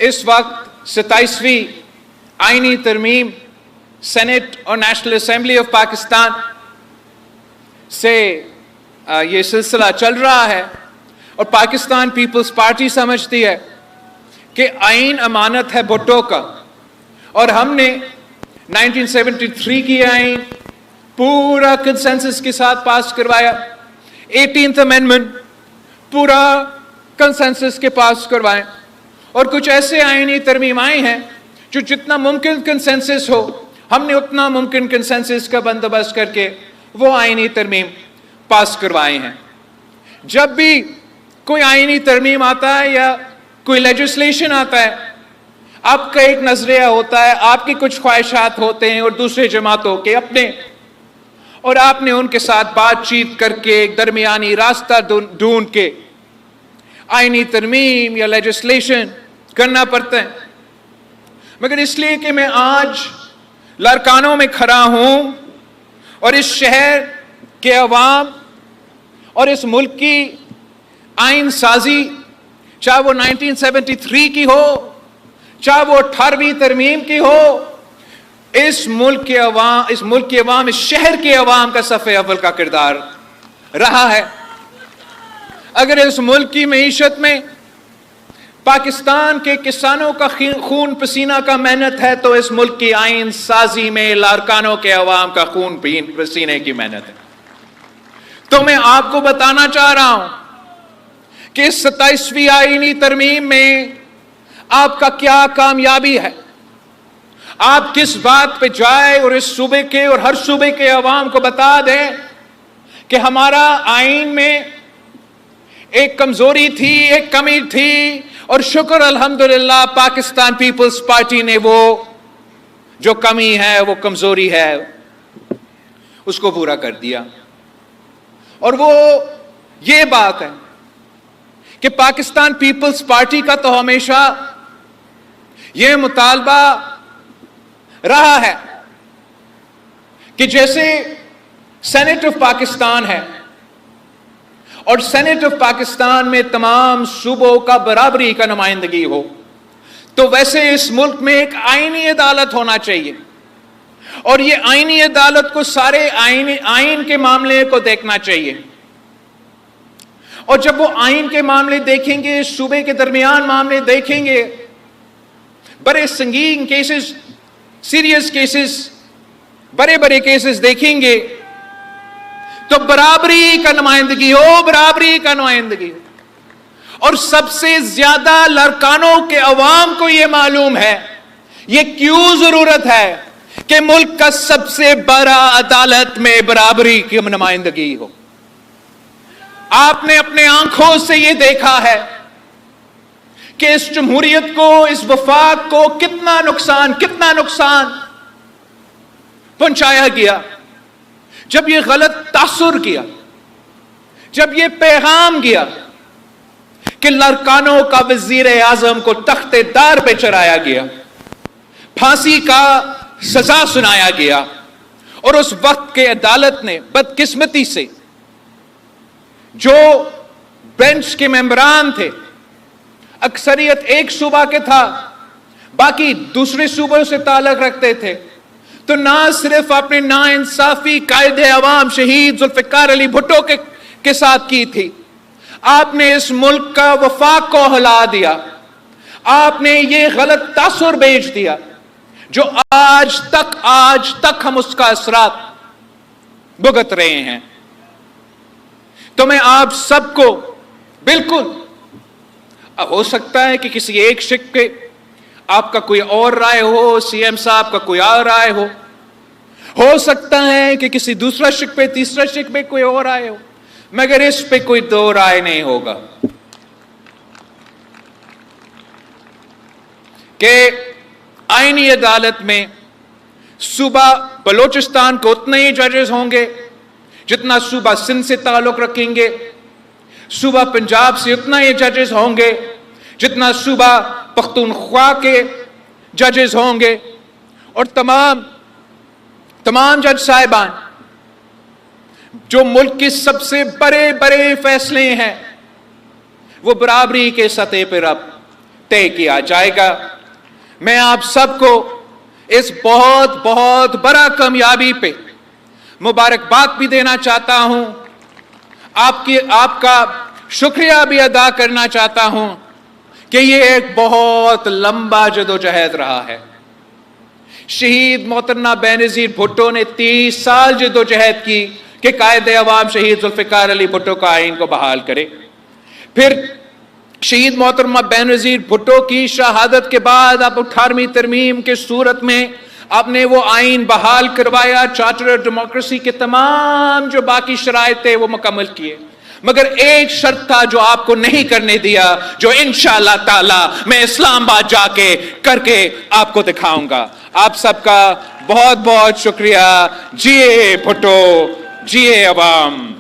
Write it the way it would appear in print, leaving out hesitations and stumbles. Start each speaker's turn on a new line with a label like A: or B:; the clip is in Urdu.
A: اس وقت 27ویں آئینی ترمیم سینٹ اور نیشنل اسمبلی آف پاکستان سے یہ سلسلہ چل رہا ہے، اور پاکستان پیپلز پارٹی سمجھتی ہے کہ آئین امانت ہے بھٹو کا، اور ہم نے 1973 کی آئین پورا کنسنسس کے ساتھ پاس کروایا، 18th امینڈمنٹ پورا کنسنسس کے پاس کروائے، اور کچھ ایسے آئینی ترمیم آئے ہیں جو جتنا ممکن کنسنسس ہو ہم نے اتنا ممکن کنسنسس کا بندوبست کر کے وہ آئینی ترمیم پاس کروائے ہیں۔ جب بھی کوئی آئینی ترمیم آتا ہے یا کوئی لیجسلیشن آتا ہے، آپ کا ایک نظریہ ہوتا ہے، آپ کی کچھ خواہشات ہوتے ہیں اور دوسرے جماعتوں کے اپنے، اور آپ نے ان کے ساتھ بات چیت کر کے ایک درمیانی راستہ ڈھونڈ کے آئینی ترمیم یا لیجسلیشن کرنا پڑتا ہے۔ مگر اس لیے کہ میں آج لارکانوں میں کھڑا ہوں اور اس شہر کے عوام اور اس ملک کی آئین سازی، چاہے وہ 1973 کی ہو، چاہے وہ 18ویں ترمیم کی ہو، اس ملک کے عوام، اس شہر کے عوام کا صف اول کا کردار رہا ہے۔ اگر اس ملک کی معیشت میں پاکستان کے کسانوں کا خون پسینہ کا محنت ہے، تو اس ملک کی آئین سازی میں لارکانوں کے عوام کا خون پسینے کی محنت ہے۔ تو میں آپ کو بتانا چاہ رہا ہوں کہ اس 27ویں آئینی ترمیم میں آپ کا کیا کامیابی ہے، آپ کس بات پہ جائے اور اس صوبے کے اور ہر صوبے کے عوام کو بتا دیں کہ ہمارا آئین میں ایک کمزوری تھی، ایک کمی تھی، اور شکر الحمدللہ پاکستان پیپلز پارٹی نے وہ جو کمی ہے، وہ کمزوری ہے، اس کو پورا کر دیا۔ اور وہ یہ بات ہے کہ پاکستان پیپلز پارٹی کا تو ہمیشہ یہ مطالبہ رہا ہے کہ جیسے سینٹ آف پاکستان ہے اور سینٹ آف پاکستان میں تمام صوبوں کا برابری کا نمائندگی ہو، تو ویسے اس ملک میں ایک آئینی عدالت ہونا چاہیے، اور یہ آئینی عدالت کو سارے آئین کے معاملے کو دیکھنا چاہیے، اور جب وہ آئین کے معاملے دیکھیں گے، صوبے کے درمیان معاملے دیکھیں گے، بڑے سنگین کیسز، سیریس کیسز، بڑے بڑے کیسز دیکھیں گے، تو برابری کا نمائندگی ہو، برابری کا نمائندگی ہو۔ اور سب سے زیادہ لارکانوں کے عوام کو یہ معلوم ہے، یہ کیوں ضرورت ہے کہ ملک کا سب سے بڑا عدالت میں برابری کی نمائندگی ہو۔ آپ نے اپنے آنکھوں سے یہ دیکھا ہے کہ اس جمہوریت کو، اس وفاق کو کتنا نقصان پہنچایا گیا جب یہ غلط تاثر کیا، جب یہ پیغام گیا کہ لارکانوں کا وزیر اعظم کو تخت دار پہ چڑھایا گیا، پھانسی کا سزا سنایا گیا، اور اس وقت کے عدالت نے بدقسمتی سے جو بینچ کے ممبران تھے، اکثریت ایک صوبہ کے تھا، باقی دوسرے صوبوں سے تعلق رکھتے تھے، تو نہ صرف اپنے ناانصافی قائد عوام شہید ذوالفقار علی بھٹو کے ساتھ کی تھی، آپ نے اس ملک کا وفاق کو ہلا دیا، آپ نے یہ غلط تاثر بھیج دیا جو آج تک ہم اس کا اثرات بھگت رہے ہیں۔ تو میں آپ سب کو بالکل، ہو سکتا ہے کہ کسی ایک شق پہ آپ کا کوئی اور رائے ہو، سی ایم صاحب کا کوئی اور رائے ہو سکتا ہے کہ کسی دوسرا شق پہ، تیسرا شق پہ کوئی اور رائے ہو، مگر اس پہ کوئی دو رائے نہیں ہوگا کہ آئینی عدالت میں صوبہ بلوچستان کو اتنے ہی ججز ہوں گے جتنا صوبہ سندھ سے تعلق رکھیں گے، صوبہ پنجاب سے اتنا ہی ججز ہوں گے جتنا صوبہ پختونخوا کے ججز ہوں گے، اور تمام جج صاحبان جو ملک کے سب سے بڑے فیصلے ہیں وہ برابری کے سطح پر اب طے کیا جائے گا۔ میں آپ سب کو اس بہت بہت بڑا کامیابی پہ مبارکباد بھی دینا چاہتا ہوں، آپ کا شکریہ بھی ادا کرنا چاہتا ہوں کہ یہ ایک بہت لمبا جدوجہد رہا ہے۔ شہید محترمہ بینظیر بھٹو نے 30 سال جدوجہد کی کہ قائد عوام شہید ذوالفقار علی بھٹو کا آئین کو بحال کرے۔ پھر شہید محترمہ بینظیر بھٹو کی شہادت کے بعد اب 18ویں ترمیم کے صورت میں آپ نے وہ آئین بحال کروایا، چارٹر آف ڈیموکریسی کے تمام جو باقی شرائط تھے وہ مکمل کیے، مگر ایک شرط تھا جو آپ کو نہیں کرنے دیا، جو انشاءاللہ تعالی میں اسلام آباد جا کے کر کے آپ کو دکھاؤں گا۔ آپ سب کا بہت بہت شکریہ۔ جیے بھٹو، جیے عوام۔